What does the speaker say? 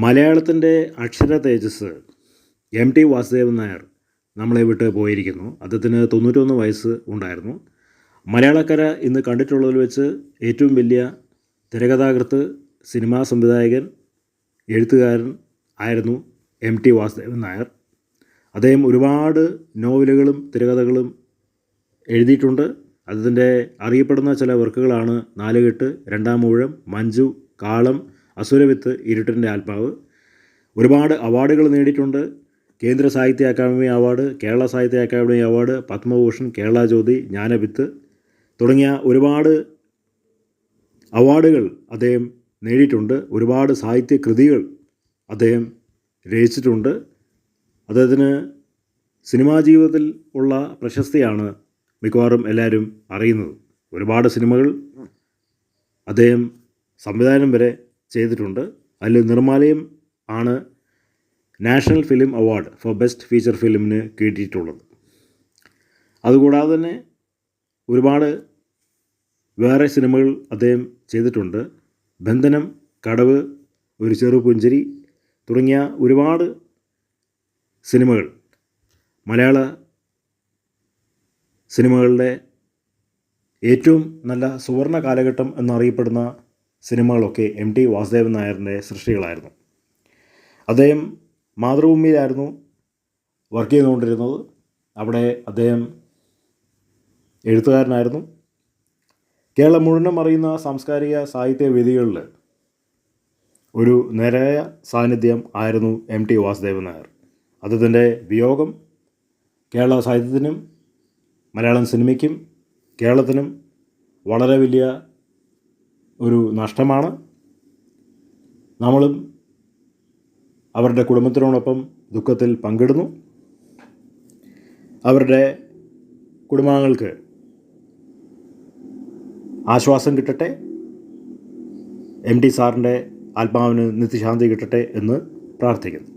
മലയാളത്തിൻ്റെ അക്ഷര തേജസ് എം.ടി. വാസുദേവൻ നായർ നമ്മളെ വിട്ട് പോയിരിക്കുന്നു. അദ്ദേഹത്തിന് 91 വയസ്സ് ഉണ്ടായിരുന്നു. മലയാളക്കര ഇന്ന് കണ്ടിട്ടുള്ളതിൽ വെച്ച് ഏറ്റവും വലിയ തിരക്കഥാകൃത്ത്, സിനിമാ സംവിധായകൻ, എഴുത്തുകാരൻ ആയിരുന്നു എം.ടി. വാസുദേവൻ നായർ. അദ്ദേഹം ഒരുപാട് നോവലുകളും തിരക്കഥകളും എഴുതിയിട്ടുണ്ട്. അതിൻ്റെ അറിയപ്പെടുന്ന ചില വർക്കുകളാണ് നാലുകെട്ട്, രണ്ടാം ഊഴം, മഞ്ജു, കാളം, അസുരവിത്ത്, ഇരുട്ടിൻ്റെ ആത്മാവ്. ഒരുപാട് അവാർഡുകൾ നേടിയിട്ടുണ്ട്. കേന്ദ്ര സാഹിത്യ അക്കാദമി അവാർഡ്, കേരള സാഹിത്യ അക്കാദമി അവാർഡ്, പത്മഭൂഷൺ, കേരള ജ്യോതി, ജ്ഞാനവിത്ത് തുടങ്ങിയ ഒരുപാട് അവാർഡുകൾ അദ്ദേഹം നേടിയിട്ടുണ്ട്. ഒരുപാട് സാഹിത്യ കൃതികൾ അദ്ദേഹം രചിച്ചിട്ടുണ്ട്. അദ്ദേഹത്തിന് സിനിമാ ജീവിതത്തിൽ ഉള്ള പ്രശസ്തിയാണ് മിക്കവാറും എല്ലാവരും അറിയുന്നത്. ഒരുപാട് സിനിമകൾ അദ്ദേഹം സംവിധാനം വരെ ചെയ്തിട്ടുണ്ട്. അതിൽ നിർമ്മാലയം ആണ് national film award for best feature ഫിലിമിന് കിട്ടിയിട്ടുള്ളത്. അതുകൂടാതെ തന്നെ ഒരുപാട് വേറെ സിനിമകൾ അദ്ദേഹം ചെയ്തിട്ടുണ്ട്. ബന്ധനം, കടവ്, ഒരു ചെറു പുഞ്ചിരി തുടങ്ങിയ ഒരുപാട് സിനിമകൾ, മലയാള സിനിമകളുടെ ഏറ്റവും നല്ല സുവർണ്ണ കാലഘട്ടം എന്നറിയപ്പെടുന്ന സിനിമകളൊക്കെ എം.ടി. വാസുദേവൻ നായരുടെ സൃഷ്ടികളായിരുന്നു. അദ്ദേഹം മാതൃഭൂമിയിലായിരുന്നു വർക്ക് ചെയ്തുകൊണ്ടിരുന്നത്. അവിടെ അദ്ദേഹം എഴുത്തുകാരനായിരുന്നു. കേരളം മുഴുവനും അറിയുന്ന സാംസ്കാരിക സാഹിത്യ വേദികളിൽ ഒരു നിരയ സാന്നിധ്യം ആയിരുന്നു എം.ടി. വാസുദേവൻ നായർ. അദ്ദേഹത്തിൻ്റെ വിയോഗം കേരള സാഹിത്യത്തിനും മലയാളം സിനിമയ്ക്കും കേരളത്തിനും വളരെ വലിയ ഒരു നഷ്ടമാണ്. നമ്മളും അവരുടെ കുടുംബത്തിനോടൊപ്പം ദുഃഖത്തിൽ പങ്കിടുന്നു. അവരുടെ കുടുംബാംഗങ്ങൾക്ക് ആശ്വാസം കിട്ടട്ടെ, എം.ടി. സാറിൻ്റെ ആത്മാവിന് നിത്യശാന്തി കിട്ടട്ടെ എന്ന് പ്രാർത്ഥിക്കുന്നു.